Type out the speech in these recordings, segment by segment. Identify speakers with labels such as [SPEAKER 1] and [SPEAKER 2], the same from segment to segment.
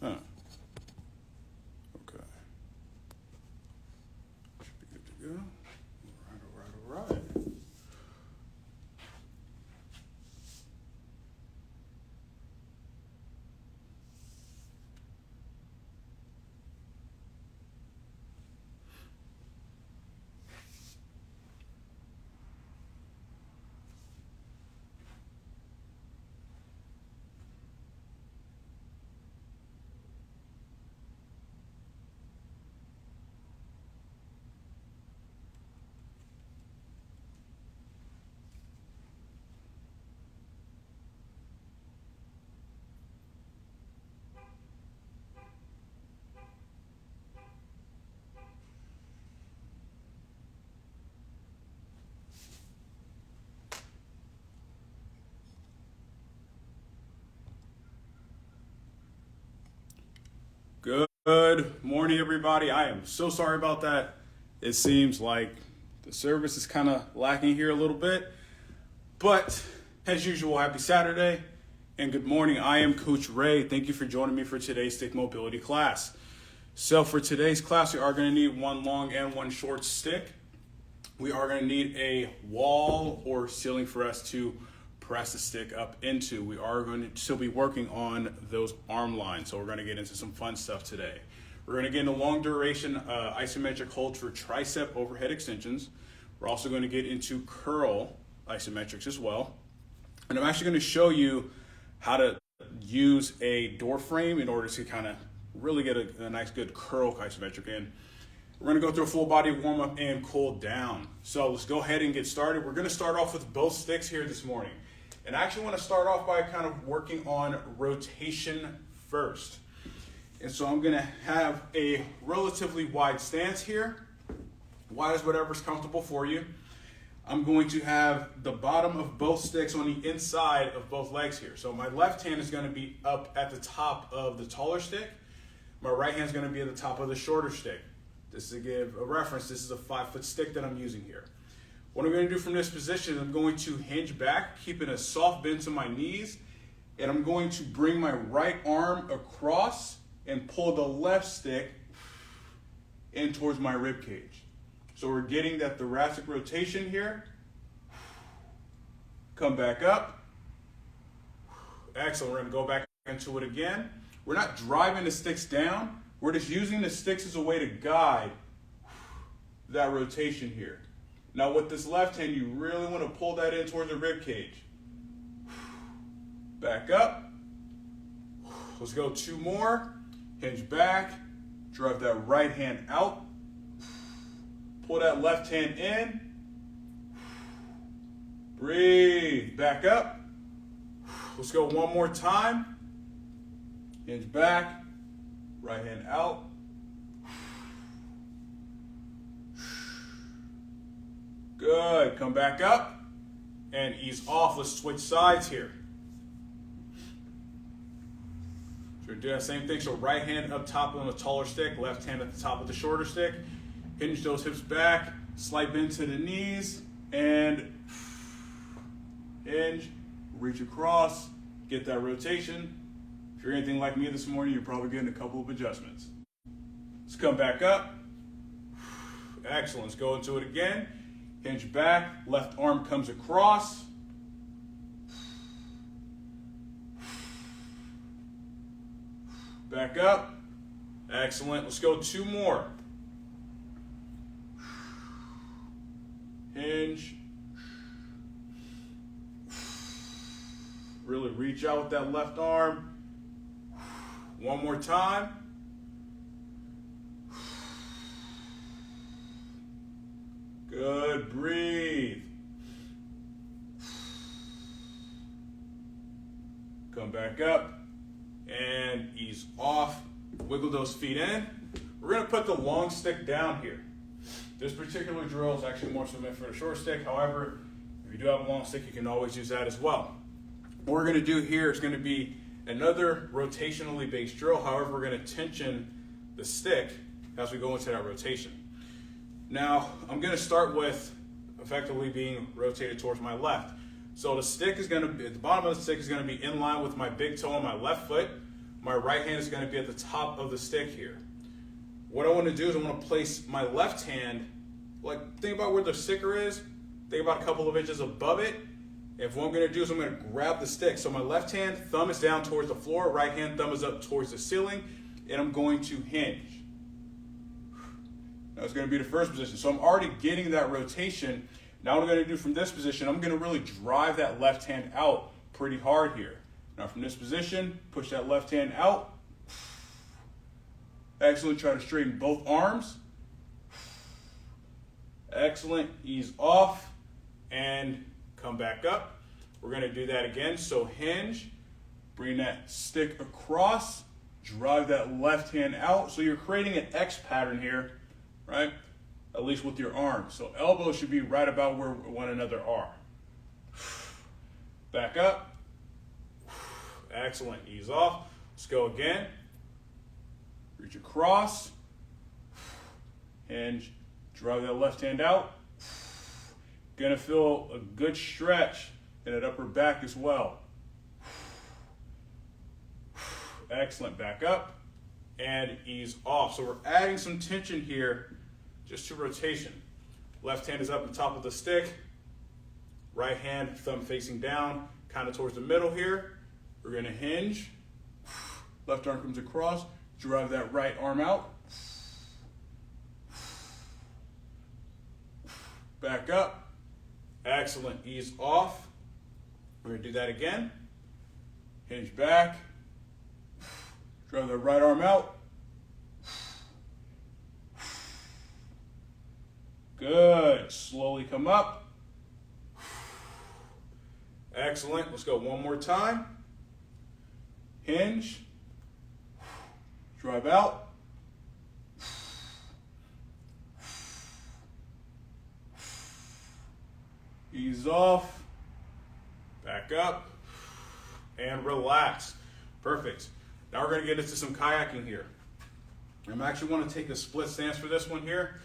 [SPEAKER 1] Huh. Okay. Should be good to go. All right. Good morning, everybody. I am so sorry about that. It seems like the service is kind of lacking here a little bit. But as usual, happy Saturday and good morning. I am Coach Ray. Thank you for joining me for today's stick mobility class. So for today's class, we are going to need one long and one short stick. We are going to need a wall or ceiling for us to press the stick up into. We are going to still be working on those arm lines, so we're going to get into some fun stuff today. We're going to get into long duration isometric holds for tricep overhead extensions. We're also going to get into curl isometrics as well. And I'm actually going to show you how to use a door frame in order to kind of really get a nice good curl isometric in. We're going to go through a full body warm up and cool down. So let's go ahead and get started. We're going to start off with both sticks here this morning. And I actually want to start off by kind of working on rotation first. And so I'm going to have a relatively wide stance here. Wide as whatever's comfortable for you. I'm going to have the bottom of both sticks on the inside of both legs here. So my left hand is going to be up at the top of the taller stick. My right hand is going to be at the top of the shorter stick. Just to give a reference, this is a 5-foot stick that I'm using here. What I'm going to do from this position, I'm going to hinge back, keeping a soft bend to my knees, and I'm going to bring my right arm across and pull the left stick in towards my rib cage. So we're getting that thoracic rotation here. Come back up. Excellent. We're going to go back into it again. We're not driving the sticks down. We're just using the sticks as a way to guide that rotation here. Now with this left hand, you really want to pull that in towards the rib cage. Back up. Let's go 2 more. Hinge back. Drive that right hand out. Pull that left hand in. Breathe. Back up. Let's go one more time. Hinge back. Right hand out. Good. Come back up and ease off. Let's switch sides here. So we're doing that same thing. So right hand up top on the taller stick, left hand at the top of the shorter stick. Hinge those hips back, slight bend to the knees, and hinge, reach across, get that rotation. If you're anything like me this morning, you're probably getting a couple of adjustments. Let's come back up. Excellent. Let's go into it again. Hinge back, left arm comes across. Back up. Excellent. Let's go 2 more. Hinge. Really reach out with that left arm. One more time. Good. Breathe. Come back up and ease off. Wiggle those feet in. We're going to put the long stick down here. This particular drill is actually more so meant for the short stick. However, if you do have a long stick, you can always use that as well. What we're going to do here is going to be another rotationally based drill. However, we're going to tension the stick as we go into that rotation. Now, I'm going to start with effectively being rotated towards my left. So the stick is going to be, the bottom of the stick is going to be in line with my big toe on my left foot. My right hand is going to be at the top of the stick here. What I want to do is I want to place my left hand, like think about where the sticker is, think about a couple of inches above it. If what I'm going to do is I'm going to grab the stick. So my left hand, thumb is down towards the floor, right hand, thumb is up towards the ceiling, and I'm going to hinge. Now it's going to be the first position. So I'm already getting that rotation. Now what I'm going to do from this position, I'm going to really drive that left hand out pretty hard here. Now from this position, push that left hand out. Excellent, try to straighten both arms. Excellent, ease off and come back up. We're going to do that again. So hinge, bring that stick across, drive that left hand out. So you're creating an X pattern here, right? At least with your arms. So elbows should be right about where one another are. Back up. Excellent, ease off. Let's go again. Reach across. Hinge, drive that left hand out. Gonna feel a good stretch in that upper back as well. Excellent, back up and ease off. So we're adding some tension here just to rotation. Left hand is up on top of the stick. Right hand, thumb facing down, kind of towards the middle here. We're gonna hinge. Left arm comes across, drive that right arm out. Back up. Excellent, ease off. We're gonna do that again. Hinge back. Drive the right arm out. Good, slowly come up. Excellent, let's go one more time. Hinge. Drive out. Ease off, back up, and relax. Perfect. Now we're going to get into some kayaking here. I'm actually want to take a split stance for this one here.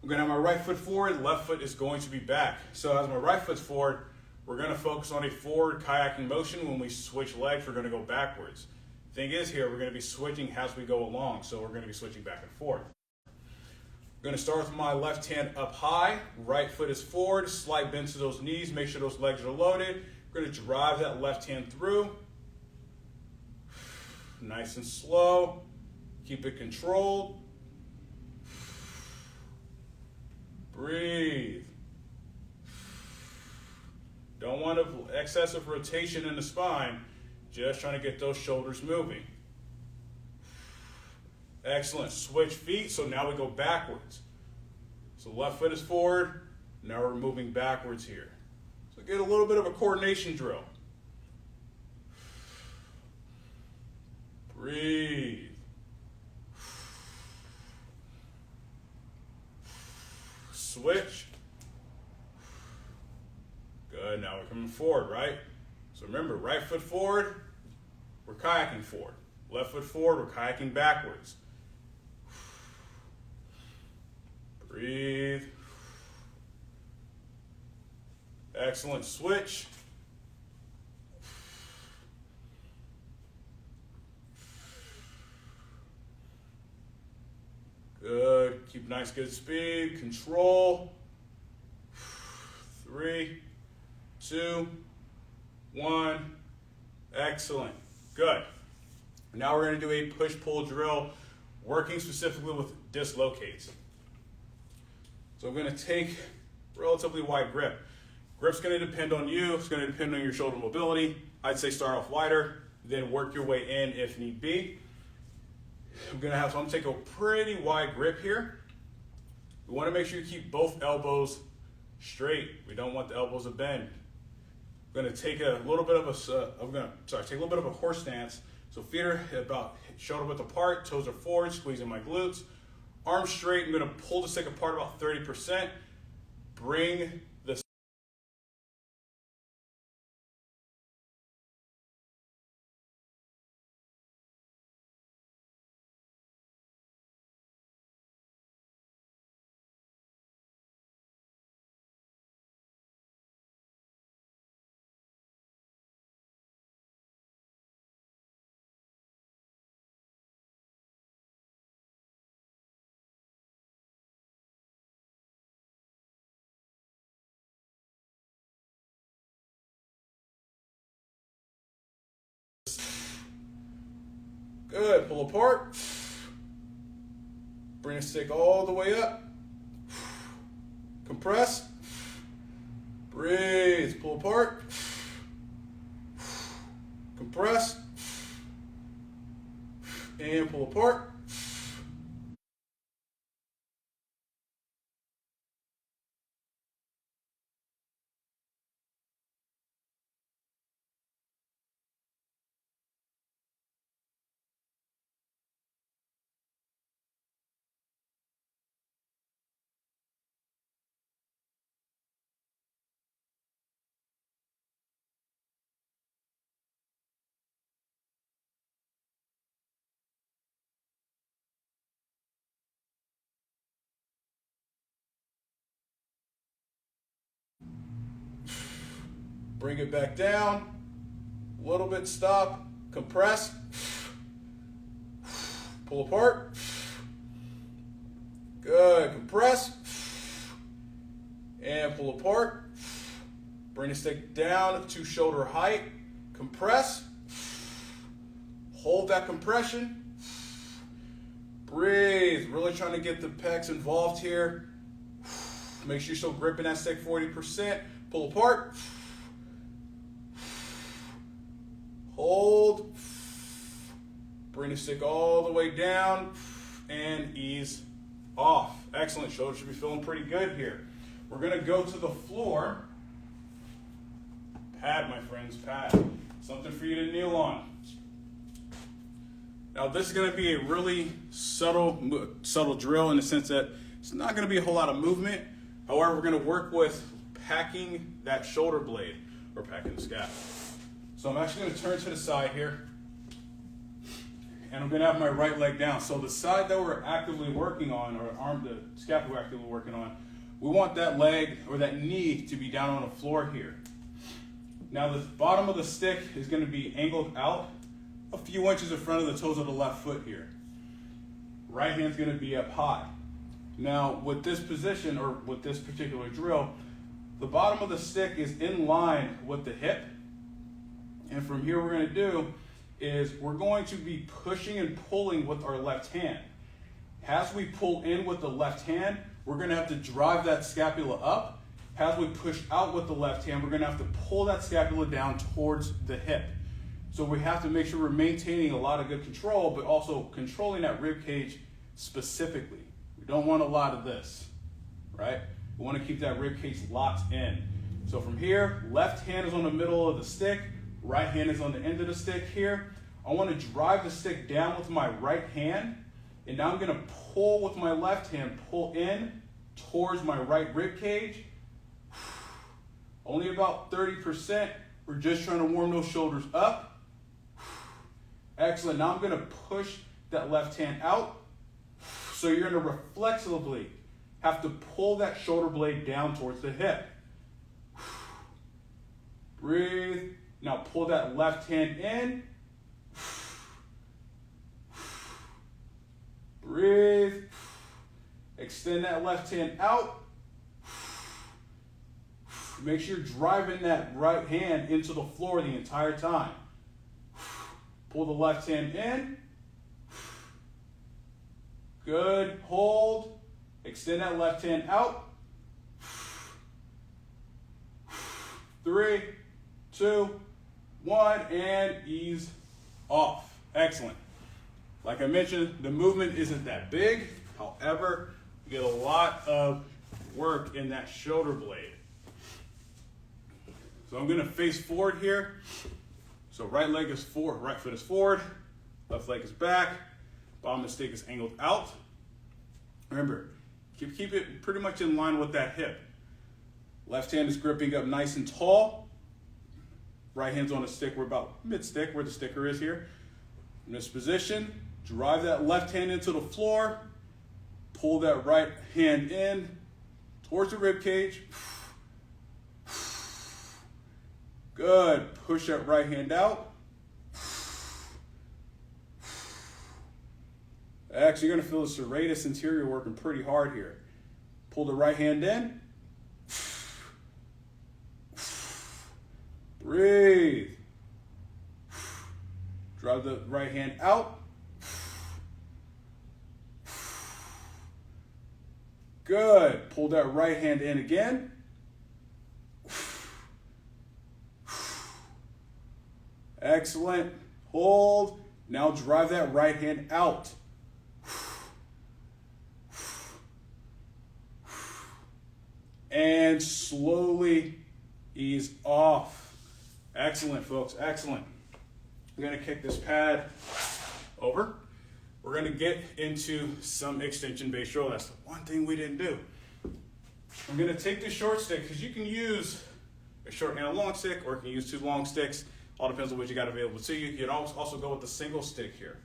[SPEAKER 1] I'm going to have my right foot forward, left foot is going to be back. So as my right foot's forward, we're going to focus on a forward kayaking motion. When we switch legs, we're going to go backwards. Thing is here, we're going to be switching as we go along. So we're going to be switching back and forth. I'm going to start with my left hand up high, right foot is forward, slight bend to those knees, make sure those legs are loaded. We're going to drive that left hand through. Nice and slow, keep it controlled. Breathe. Don't want excessive rotation in the spine, just trying to get those shoulders moving. Excellent, switch feet, so now we go backwards. So left foot is forward, now we're moving backwards here. So get a little bit of a coordination drill. Breathe. Switch. Good, now we're coming forward, right? So remember, right foot forward, we're kayaking forward. Left foot forward, we're kayaking backwards. Breathe. Excellent, switch. Good, keep nice good speed, control. 3, 2, 1, excellent, good. Now we're going to do a push-pull drill, working specifically with dislocates. So I'm going to take relatively wide grip. Grip's going to depend on you. It's going to depend on your shoulder mobility. I'd say start off wider, then work your way in if need be. I'm going to take a pretty wide grip here. We want to make sure you keep both elbows straight. We don't want the elbows to bend. I'm going to take a little bit of take a little bit of a horse stance. So feet are about shoulder width apart, toes are forward, squeezing my glutes. Arms straight, I'm going to pull the stick apart about 30%. Bring Good, pull apart. Bring the stick all the way up. Compress. Breathe, pull apart. Compress. And pull apart. Bring it back down, a little bit, stop, compress, pull apart, good, compress, and pull apart. Bring the stick down to shoulder height, compress, hold that compression, breathe, really trying to get the pecs involved here. Make sure you're still gripping that stick 40%, pull apart. Hold, bring the stick all the way down, and ease off. Excellent, shoulders should be feeling pretty good here. We're gonna go to the floor. Pad, my friends, pad. Something for you to kneel on. Now this is gonna be a really subtle drill in the sense that it's not gonna be a whole lot of movement. However, we're gonna work with packing that shoulder blade, or packing the scap. So I'm actually going to turn to the side here, and I'm going to have my right leg down. So the side that we're actively working on, or the scap we're actively working on, we want that leg or that knee to be down on the floor here. Now the bottom of the stick is going to be angled out a few inches in front of the toes of the left foot here. Right hand's going to be up high. Now with this position, or with this particular drill, the bottom of the stick is in line with the hip. And from here, what we're going to do is we're going to be pushing and pulling with our left hand. As we pull in with the left hand, we're going to have to drive that scapula up. As we push out with the left hand, we're going to have to pull that scapula down towards the hip. So we have to make sure we're maintaining a lot of good control, but also controlling that rib cage specifically. We don't want a lot of this, right? We want to keep that rib cage locked in. So from here, left hand is on the middle of the stick. Right hand is on the end of the stick here. I want to drive the stick down with my right hand, and now I'm going to pull with my left hand, pull in towards my right rib cage. Only about 30%. We're just trying to warm those shoulders up. Excellent. Now I'm going to push that left hand out. So you're going to reflexively have to pull that shoulder blade down towards the hip. Breathe. Now pull that left hand in. Breathe. Extend that left hand out. Make sure you're driving that right hand into the floor the entire time. Pull the left hand in. Good. Hold. Extend that left hand out. 3, 2, 1, and ease off. Excellent. Like I mentioned, the movement isn't that big. However, you get a lot of work in that shoulder blade. So I'm going to face forward here. So right leg is forward, right foot is forward, left leg is back, bottom of the stick is angled out. Remember, keep it pretty much in line with that hip. Left hand is gripping up nice and tall. Right hand's on the stick. We're about mid-stick where the sticker is here. In this position, drive that left hand into the floor. Pull that right hand in towards the rib cage. Good. Push that right hand out. Actually, you're going to feel the serratus anterior working pretty hard here. Pull the right hand in. Breathe. Drive the right hand out. Good. Pull that right hand in again. Excellent. Hold. Now drive that right hand out. And slowly ease off. Excellent, folks. Excellent. I'm going to kick this pad over. We're going to get into some extension-based row. That's the one thing we didn't do. I'm going to take the short stick, because you can use a short and a long stick, or you can use two long sticks. All depends on what you got available to you. You can also go with the single stick here.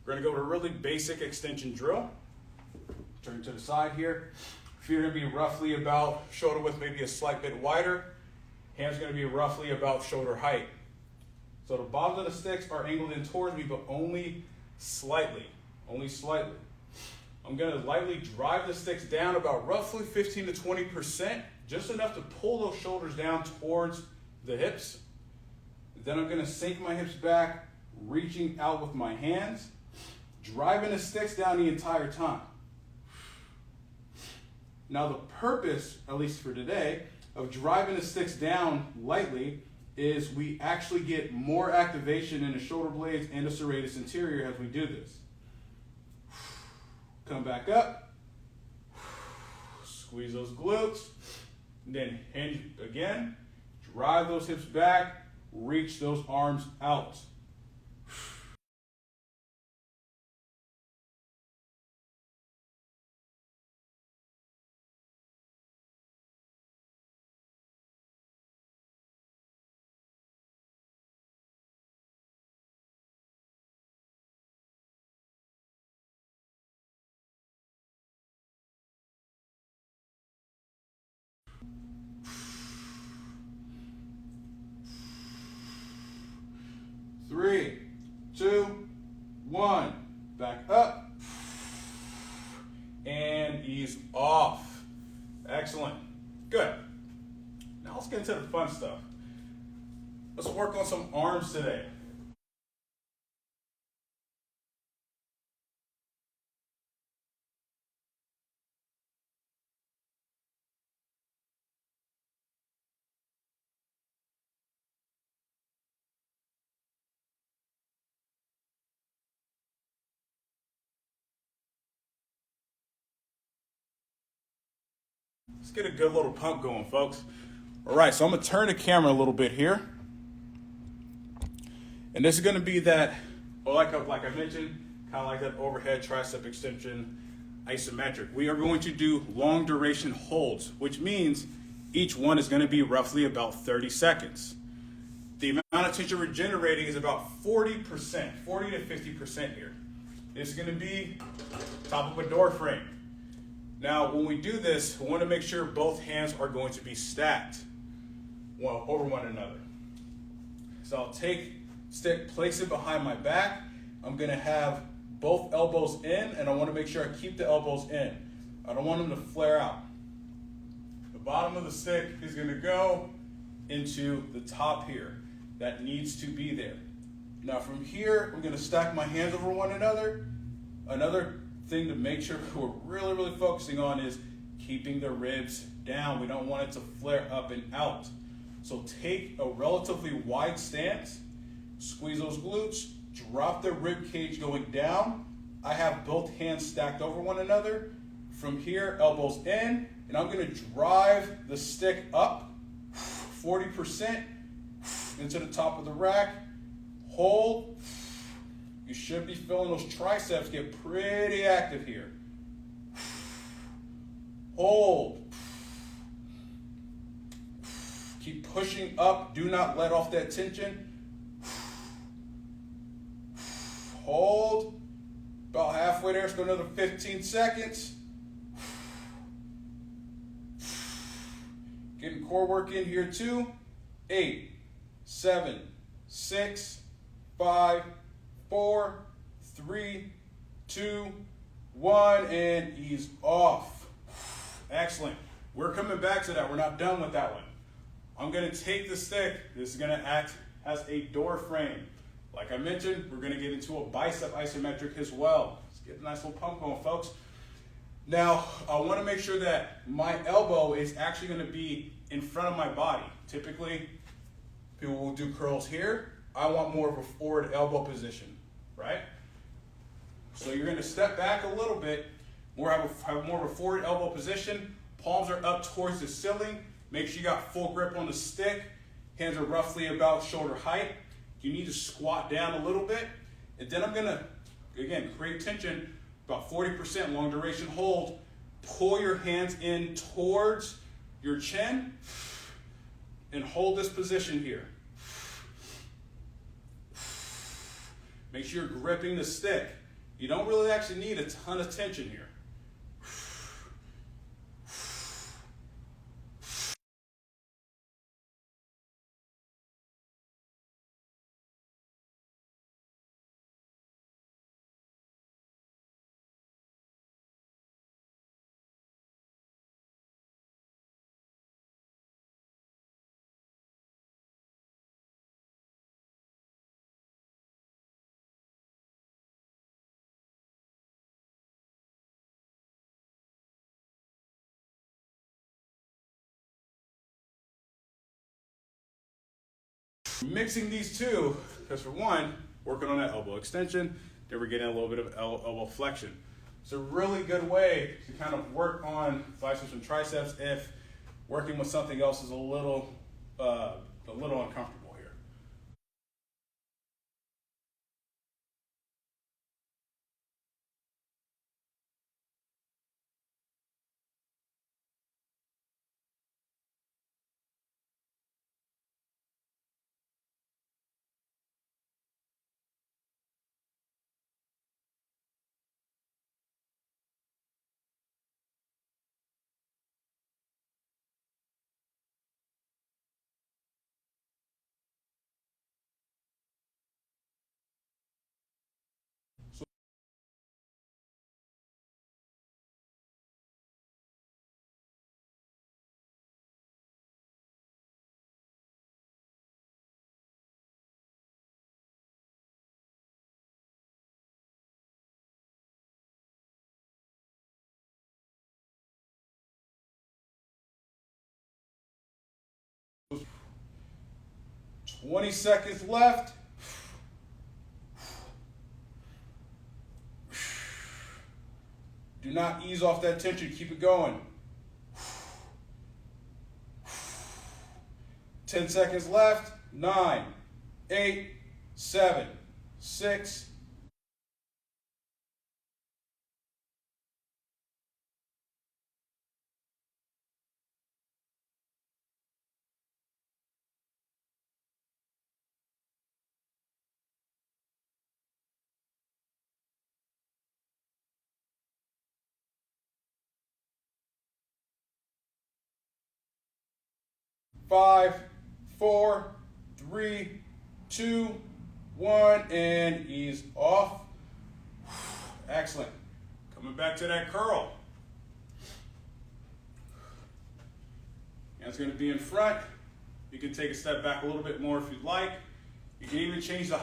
[SPEAKER 1] We're going to go with a really basic extension drill. Turn to the side here. Feet are going to be roughly about shoulder width, maybe a slight bit wider. Hands are going to be roughly about shoulder height. So the bottoms of the sticks are angled in towards me, but only slightly. Only slightly. I'm going to lightly drive the sticks down about roughly 15 to 20%, just enough to pull those shoulders down towards the hips. Then I'm going to sink my hips back, reaching out with my hands, driving the sticks down the entire time. Now the purpose, at least for today, of driving the sticks down lightly is we actually get more activation in the shoulder blades and the serratus anterior as we do this. Come back up, squeeze those glutes, and then hinge again, drive those hips back, reach those arms out. Three, two, one. Back up. And ease off. Excellent. Good. Now let's get into the fun stuff. Let's work on some arms today. Let's get a good little pump going, folks. All right, so I'm going to turn the camera a little bit here. And this is going to be that, well, like I mentioned, kind of like that overhead tricep extension isometric. We are going to do long duration holds, which means each one is going to be roughly about 30 seconds. The amount of tension we're generating is about 40%, 40 to 50% here. This is going to be top of a door frame. Now, when we do this, we want to make sure both hands are going to be stacked over one another. So I'll take stick, place it behind my back. I'm going to have both elbows in, and I want to make sure I keep the elbows in. I don't want them to flare out. The bottom of the stick is going to go into the top here. That needs to be there. Now from here, I'm going to stack my hands over one another. Another thing to make sure we're really focusing on is keeping the ribs down. We don't want it to flare up and out. So take a relatively wide stance, squeeze those glutes, drop the rib cage going down. I have both hands stacked over one another. From here, elbows in, and I'm going to drive the stick up 40% into the top of the rack. Hold. You should be feeling those triceps get pretty active here. Hold. Keep pushing up. Do not let off that tension. Hold. About halfway there. Let's go another 15 seconds. Getting core work in here too. 8, 7, 6, 5, 4, 3, 2, 1, and ease off. Excellent. We're coming back to that. We're not done with that one. I'm going to take the stick. This is going to act as a door frame. Like I mentioned, we're going to get into a bicep isometric as well. Let's get a nice little pump going, folks. Now, I want to make sure that my elbow is actually going to be in front of my body. Typically, people will do curls here. I want more of a forward elbow position, right? So you're going to step back a little bit, have more of a forward elbow position. Palms are up towards the ceiling. Make sure you got full grip on the stick. Hands are roughly about shoulder height. You need to squat down a little bit. And then I'm going to, again, create tension, about 40% long duration hold. Pull your hands in towards your chin and hold this position here. Make sure you're gripping the stick. You don't really actually need a ton of tension here. Mixing these two, because for one, working on that elbow extension, then we're getting a little bit of elbow flexion. It's a really good way to kind of work on biceps and triceps if working with something else is a little uncomfortable here. So 20 seconds left. Do not ease off that tension, keep it going. 10 seconds left. 9, 8, 7, 6, 5, 4, 3, 2, 1, and ease off. Excellent. Coming back to that curl. Hands going to be in front. You can take a step back a little bit more if you'd like. You can even change the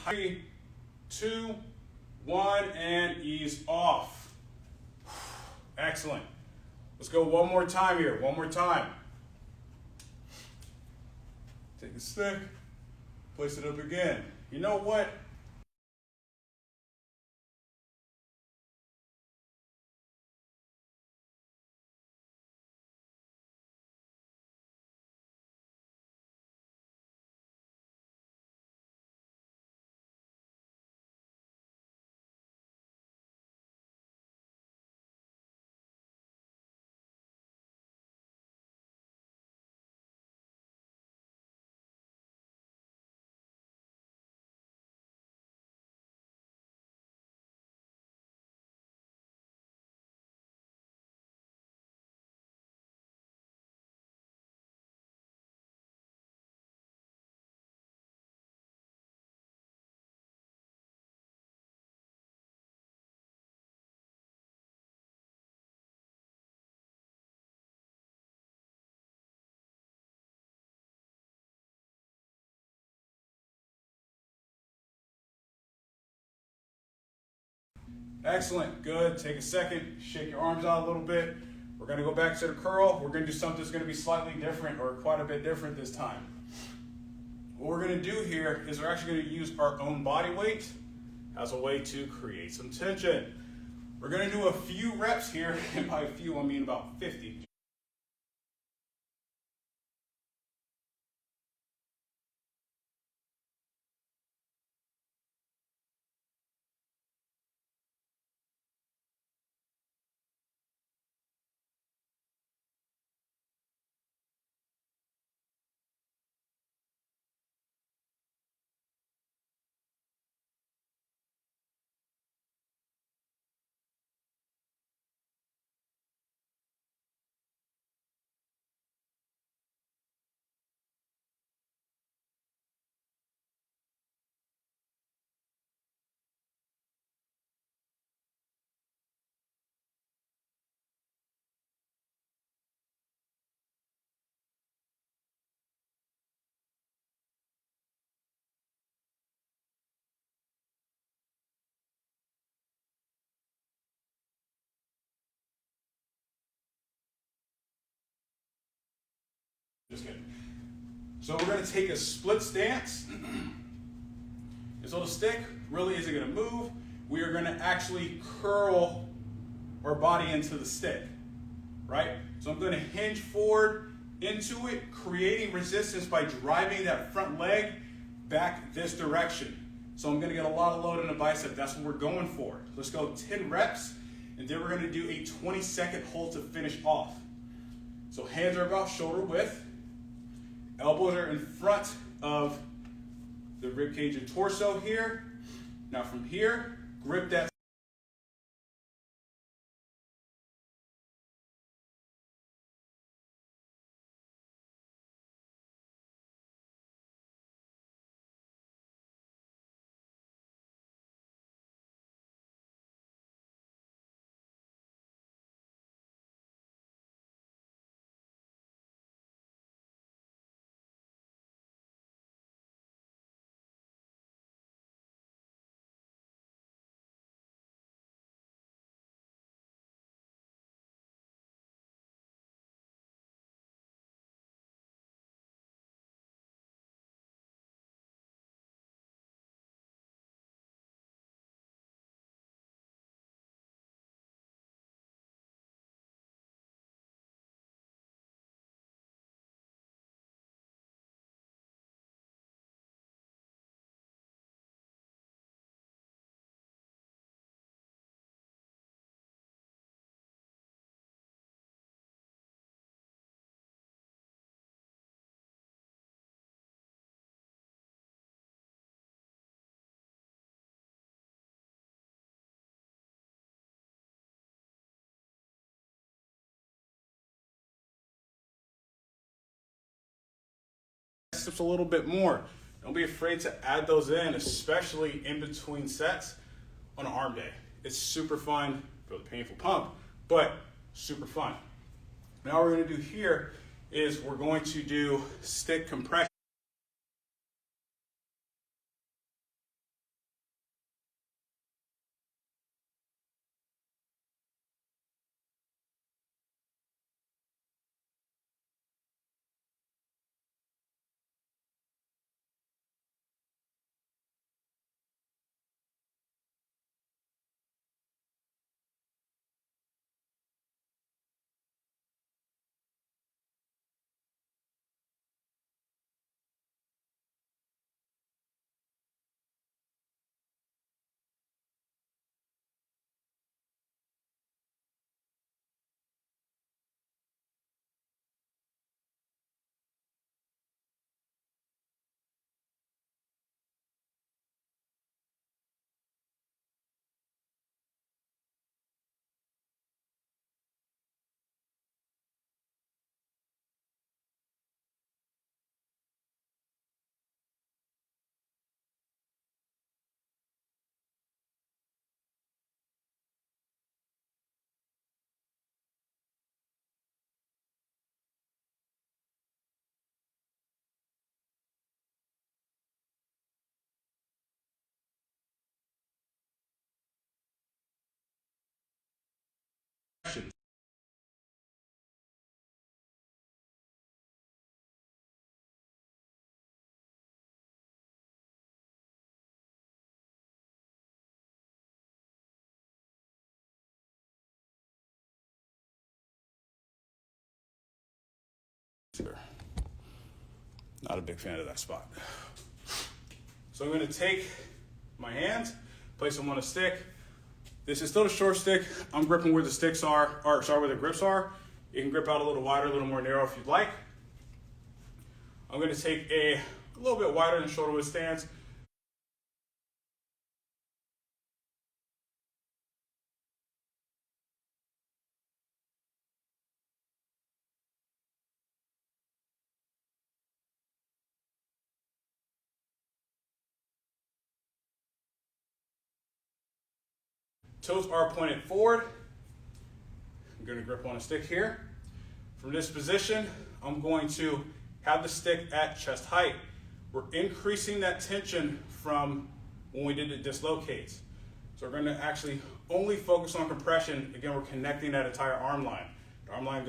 [SPEAKER 1] Three, 2, 1, and ease off. Excellent. Let's go one more time here. One more time. Take the stick, place it up again. You know what? Excellent, good. Take a second, shake your arms out a little bit. We're gonna go back to the curl. We're gonna do something that's gonna be slightly different or quite a bit different this time. What we're gonna do here is we're actually gonna use our own body weight as a way to create some tension. We're gonna do a few reps here, and by a few I mean about 50. Just kidding. So we're gonna take a split stance. And so the stick really isn't gonna move. We are gonna actually curl our body into the stick, right? So I'm gonna hinge forward into it, creating resistance by driving that front leg back this direction. So I'm gonna get a lot of load in the bicep. That's what we're going for. Let's go 10 reps, and then we're gonna do a 20-second hold to finish off. So hands are about shoulder width. Elbows are in front of the rib cage and torso here. Now from here, grip that. Biceps a little bit more. Don't be afraid to add those in, especially in between sets on an arm day. It's super fun for the painful pump, but super fun. Now what we're gonna do here is we're going to do stick compression. here. Not a big fan of that spot. So I'm going to take my hands, place them on a stick. This is still a short stick. I'm gripping where the sticks are, or sorry, where the grips are. You can grip out a little wider, a little more narrow if you'd like. I'm going to take a little bit wider than shoulder width stance. Toes are pointed forward. I'm going to grip on a stick here. From this position, I'm going to have the stick at chest height. We're increasing that tension from when we did the dislocates. So we're going to actually only focus on compression. Again, we're connecting that entire arm line. The arm line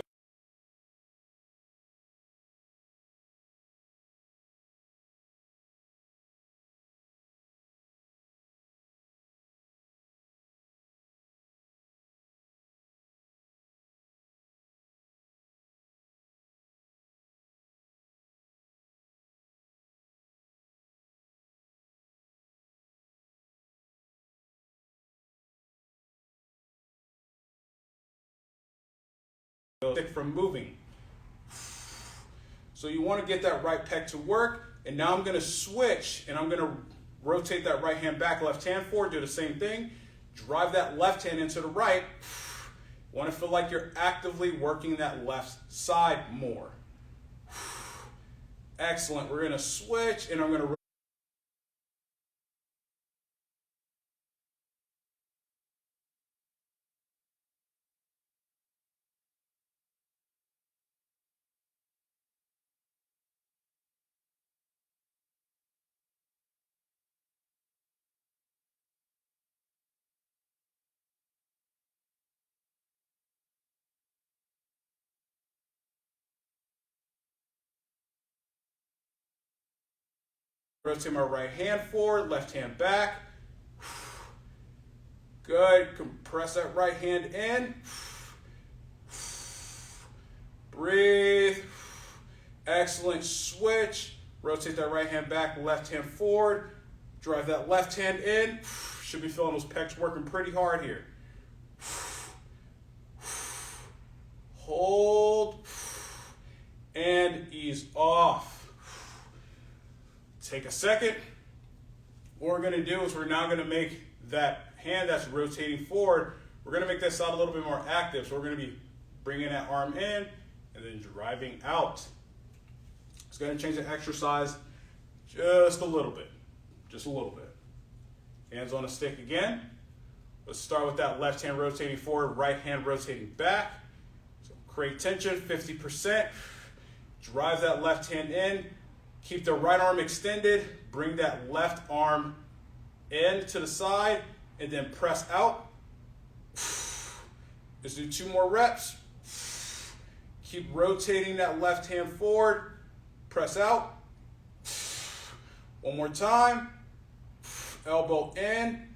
[SPEAKER 1] stick from moving. So you want to get that right pec to work, and now I'm going to switch and I'm going to rotate that right hand back, left hand forward, do the same thing, drive that left hand into the right. You want to feel like you're actively working that left side more. Excellent. We're going to switch and I'm going to rotate my right hand forward, left hand back. Good. Compress that right hand in. Breathe. Excellent. Switch. Rotate that right hand back, left hand forward. Drive that left hand in. Should be feeling those pecs working pretty hard here. Hold. And ease off. Take a second. What we're going to do is we're now going to make that hand that's rotating forward, we're going to make that side a little bit more active. So we're going to be bringing that arm in and then driving out. It's going to change the exercise just a little bit. Just a little bit. Hands on a stick again. Let's start with that left hand rotating forward, right hand rotating back. So create tension, 50%. Drive that left hand in. Keep the right arm extended. Bring that left arm in to the side and then press out. Let's do 2 more reps. Keep rotating that left hand forward. Press out. 1 more time. Elbow in.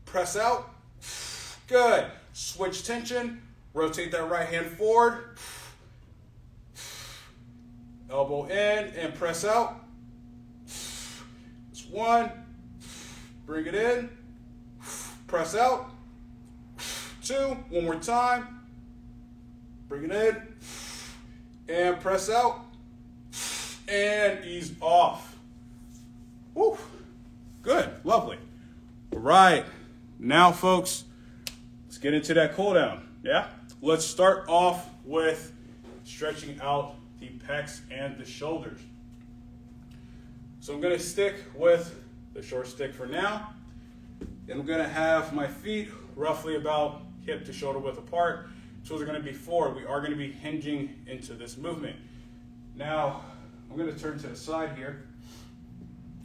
[SPEAKER 1] Press out. Good. Switch tension. Rotate that right hand forward. Elbow in and press out. It's 1. Bring it in. Press out. 2. 1 more time. Bring it in. And press out. And ease off. Woo. Good. Lovely. All right. Now, folks, let's get into that cool down. Yeah? Let's start off with stretching out the pecs and the shoulders. So I'm going to stick with the short stick for now. And I'm going to have my feet roughly about hip to shoulder width apart. So they're going to be forward. We are going to be hinging into this movement. Now, I'm going to turn to the side here.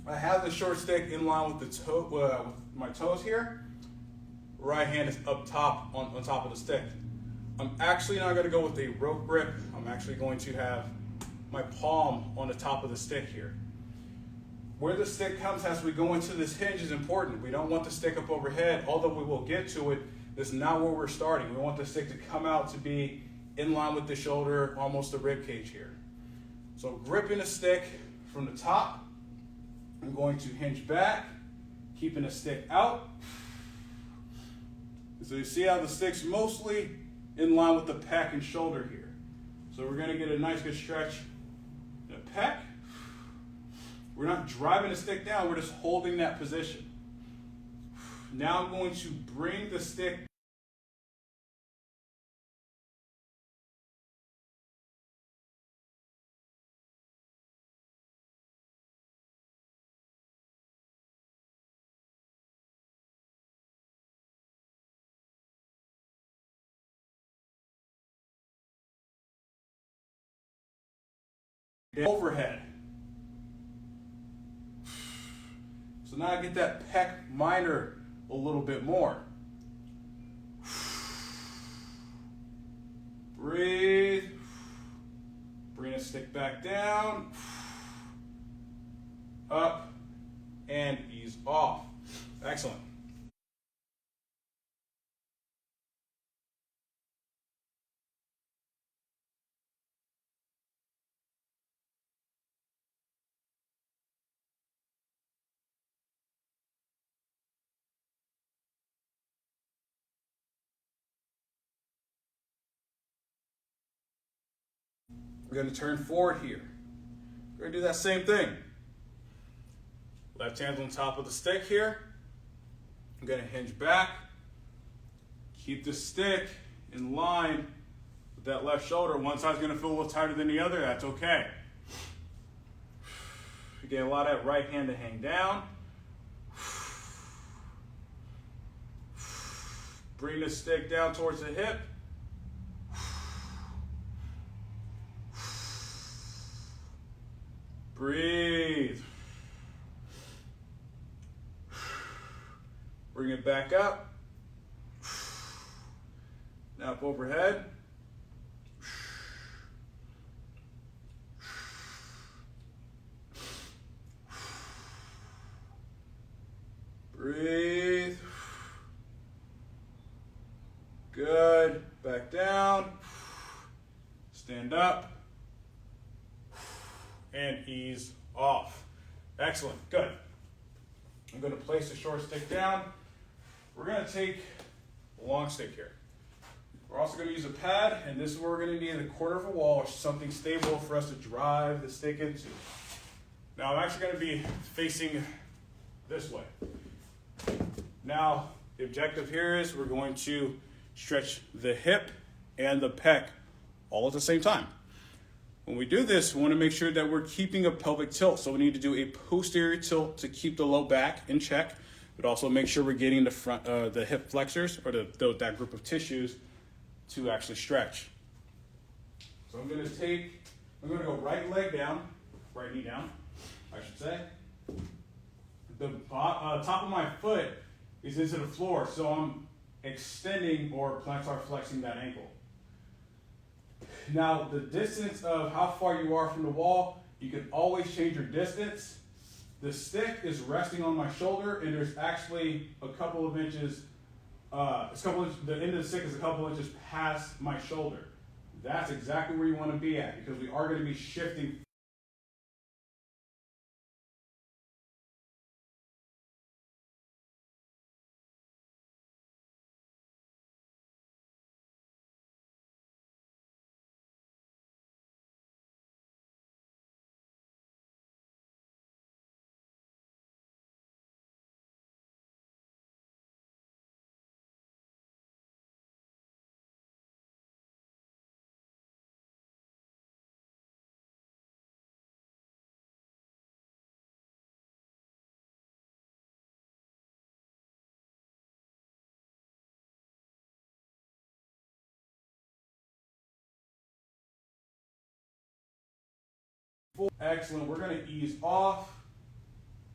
[SPEAKER 1] I have the short stick in line with the with my toes here. Right hand is up top on top of the stick. I'm actually not going to go with a rope grip. I'm actually going to have my palm on the top of the stick here. Where the stick comes as we go into this hinge is important. We don't want the stick up overhead, although we will get to it. This is not where we're starting. We want the stick to come out to be in line with the shoulder, almost the rib cage here. So gripping the stick from the top, I'm going to hinge back, keeping the stick out. So you see how the stick's mostly in line with the pec and shoulder here. So we're gonna get a nice good stretch in the pec. We're not driving the stick down, we're just holding that position. Now I'm going to bring the stick overhead. So now I get that pec minor a little bit more. Breathe. Bring the stick back down. Up and ease off. Excellent. We're going to turn forward here. We're going to do that same thing. Left hand's on top of the stick here. I'm going to hinge back. Keep the stick in line with that left shoulder. One side's going to feel a little tighter than the other. That's okay. You get a lot of that right hand to hang down. Bring the stick down towards the hip. Breathe. Bring it back up. Now up overhead. Breathe. Good. Back down. Stand up. And ease off. Excellent. Good. I'm going to place the short stick down. We're going to take a long stick here. We're also going to use a pad, and this is where we're going to need a corner of a wall, or something stable for us to drive the stick into. Now I'm actually going to be facing this way. Now the objective here is we're going to stretch the hip and the pec all at the same time. When we do this, we want to make sure that we're keeping a pelvic tilt. So we need to do a posterior tilt to keep the low back in check, but also make sure we're getting the front, the hip flexors, or that group of tissues, to actually stretch. So I'm going to go right leg down, right knee down, I should say. The top of my foot is into the floor, so I'm extending or plantar flexing that ankle. Now, the distance of how far you are from the wall, you can always change your distance. The stick is resting on my shoulder, and there's actually a couple of inches, the end of the stick is a couple inches past my shoulder. That's exactly where you want to be at, because we are going to be shifting. Excellent. We're going to ease off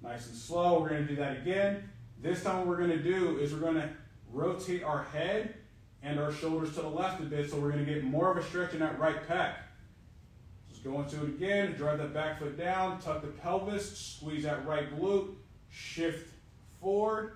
[SPEAKER 1] nice and slow. We're going to do that again. This time what we're going to do is we're going to rotate our head and our shoulders to the left a bit, so we're going to get more of a stretch in that right pec. Just go into it again. Drive that back foot down. Tuck the pelvis. Squeeze that right glute. Shift forward.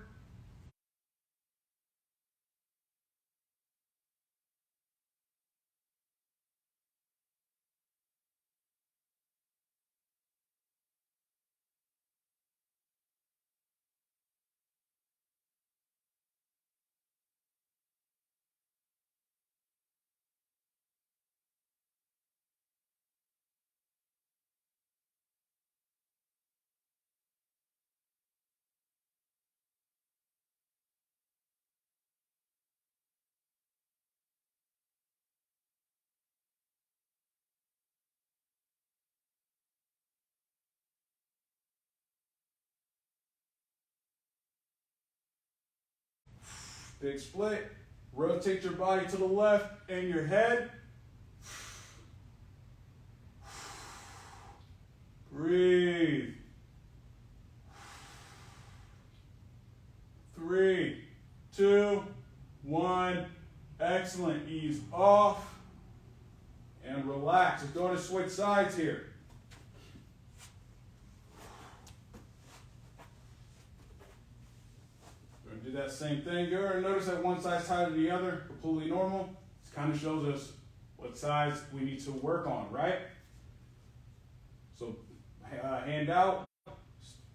[SPEAKER 1] Big split. Rotate your body to the left and your head. Breathe. 3, 2, 1. Excellent. Ease off and relax. We're going to switch sides here. We're going to do that same thing. You're going to notice that one side's tighter than the other, completely normal. This kind of shows us what sides we need to work on, right? So hand out,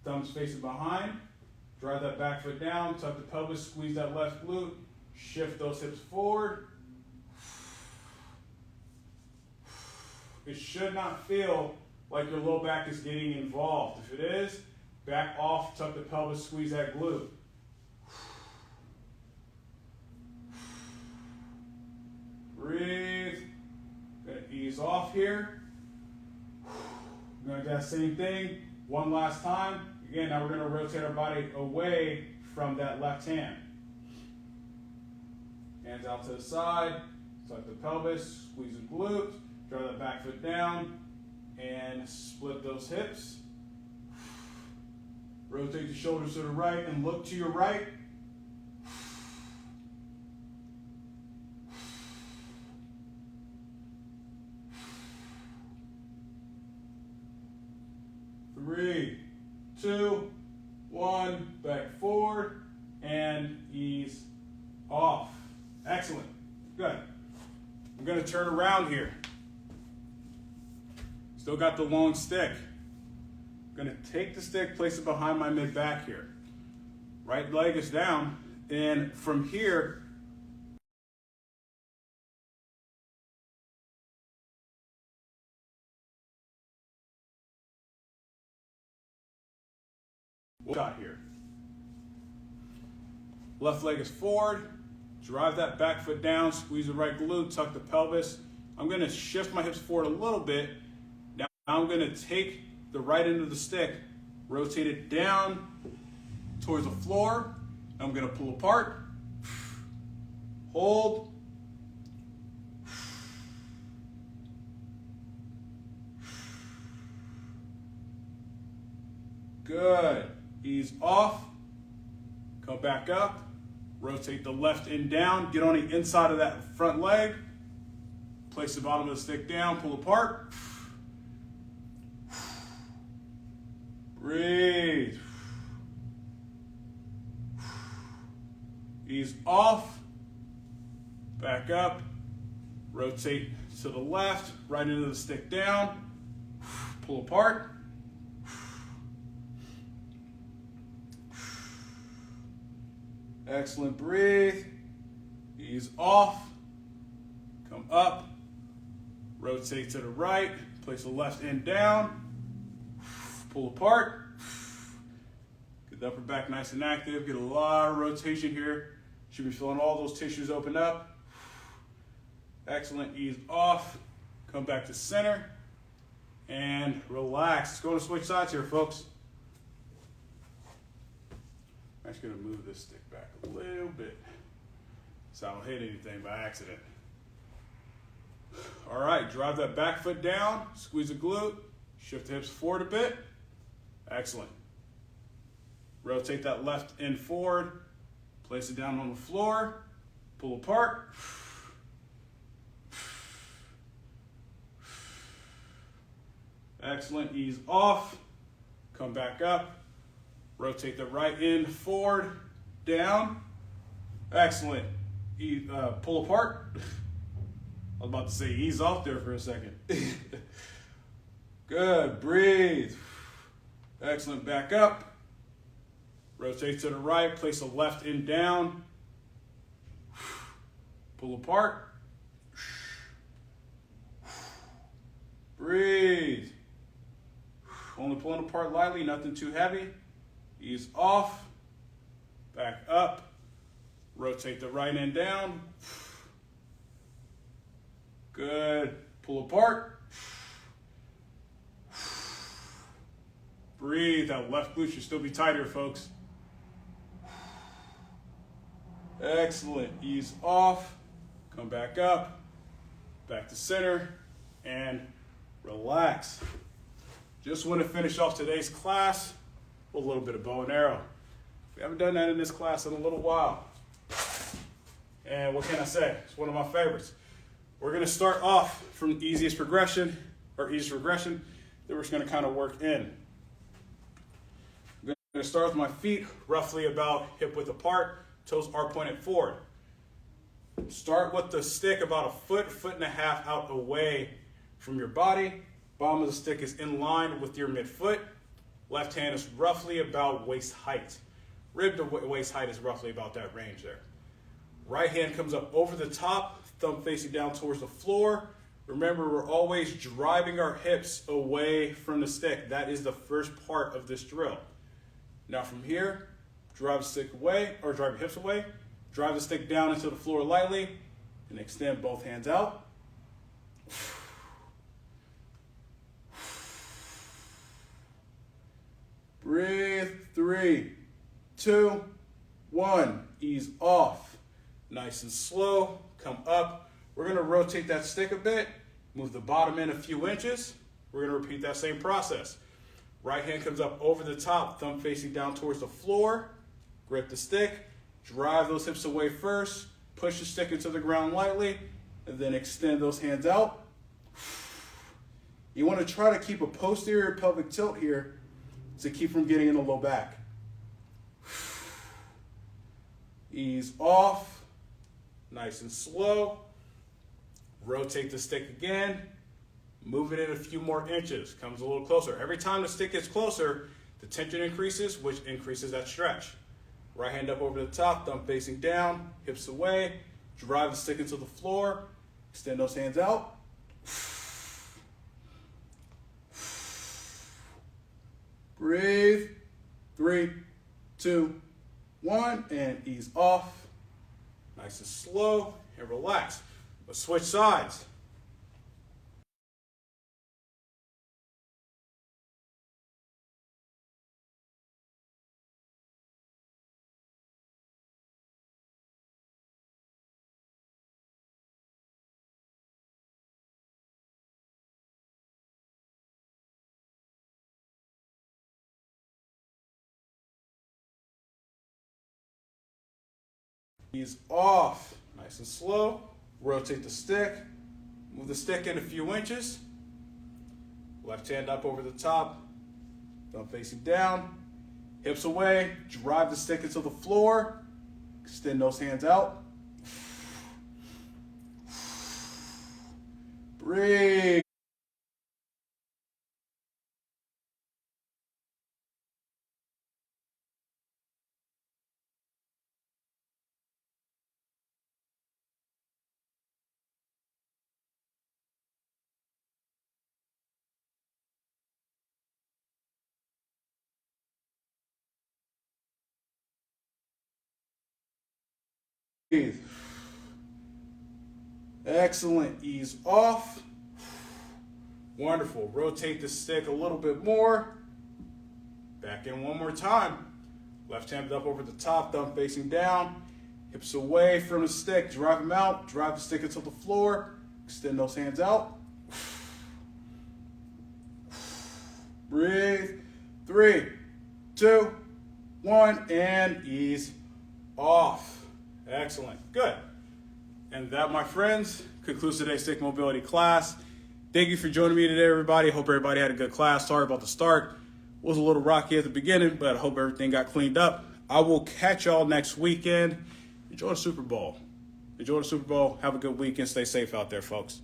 [SPEAKER 1] thumbs facing behind. Drive that back foot down, tuck the pelvis, squeeze that left glute, shift those hips forward. It should not feel like your low back is getting involved. If it is, back off, tuck the pelvis, squeeze that glute. Breathe. Gonna ease off here. We're gonna do that same thing one last time. Again, now we're going to rotate our body away from that left hand. Hands out to the side, tuck the pelvis, squeeze the glute, drive that back foot down, and split those hips. Rotate the shoulders to the right and look to your right. Three, 2, 1, back forward, and ease off. Excellent. Good. I'm going to turn around here. Still got the long stick. I'm going to take the stick, place it behind my mid back here. Right leg is down, and from here, shot here. Left leg is forward. Drive that back foot down. Squeeze the right glute. Tuck the pelvis. I'm going to shift my hips forward a little bit. Now I'm going to take the right end of the stick, rotate it down towards the floor. I'm going to pull apart. Hold. Good. Ease off, come back up, rotate the left end down, get on the inside of that front leg, place the bottom of the stick down, pull apart, breathe, ease off, back up, rotate to the left, right into the stick down, pull apart. Excellent, breathe, ease off, come up, rotate to the right, place the left end down, pull apart, get the upper back nice and active, get a lot of rotation here, should be feeling all those tissues open up. Excellent, ease off, come back to center, and relax. Let's go to switch sides here, folks. I'm just going to move this stick back a little bit so I don't hit anything by accident. All right, drive that back foot down, squeeze the glute, shift the hips forward a bit. Excellent. Rotate that left end forward, place it down on the floor, pull apart. Excellent, ease off, come back up. Rotate the right end forward, down. Excellent. Pull apart. I was about to say ease off there for a second. Good, breathe. Excellent, back up. Rotate to the right, place the left end down. Pull apart. Breathe. Only pulling apart lightly, nothing too heavy. Ease off, back up, rotate the right end down. Good, pull apart. Breathe, that left glute should still be tighter, folks. Excellent. Ease off. Come back up. Back to center. And relax. Just want to finish off today's class with a little bit of bow and arrow. We haven't done that in this class in a little while. And what can I say? It's one of my favorites. We're going to start off from the easiest regression, then we're just going to kind of work in. I'm going to start with my feet roughly about hip width apart, toes are pointed forward. Start with the stick about a foot and a half out away from your body. Bottom of the stick is in line with your midfoot. Left hand is roughly about waist height. Rib to waist height is roughly about that range there. Right hand comes up over the top, thumb facing down towards the floor. Remember, we're always driving our hips away from the stick. That is the first part of this drill. Now from here, drive the stick away, or drive your hips away. Drive the stick down into the floor lightly, and extend both hands out. Breathe. 3, 2, 1. Ease off. Nice and slow. Come up. We're going to rotate that stick a bit. Move the bottom in a few inches. We're going to repeat that same process. Right hand comes up over the top, thumb facing down towards the floor. Grip the stick. Drive those hips away first. Push the stick into the ground lightly. And then extend those hands out. You want to try to keep a posterior pelvic tilt here to keep from getting in the low back. Ease off. Nice and slow. Rotate the stick again. Move it in a few more inches. Comes a little closer. Every time the stick gets closer, the tension increases, which increases that stretch. Right hand up over the top, thumb facing down, hips away. Drive the stick into the floor. Extend those hands out. Breathe. 3, 2, 1, and ease off. Nice and slow, and relax. Let's switch sides. Ease off. Nice and slow. Rotate the stick. Move the stick in a few inches. Left hand up over the top. Thumb facing down. Hips away. Drive the stick into the floor. Extend those hands out. Breathe. Excellent. Ease off. Wonderful. Rotate the stick a little bit more. Back in one more time. Left hand up over the top, thumb facing down. Hips away from the stick. Drive them out. Drive the stick into the floor. Extend those hands out. Breathe. 3, 2, 1, and ease off. Excellent. Good. And that, my friends, concludes today's stick mobility class. Thank you for joining me today, everybody. Hope everybody had a good class. Sorry about the start. It was a little rocky at the beginning, but I hope everything got cleaned up. I will catch y'all next weekend. Enjoy the Super Bowl. Enjoy the Super Bowl. Have a good weekend. Stay safe out there, folks.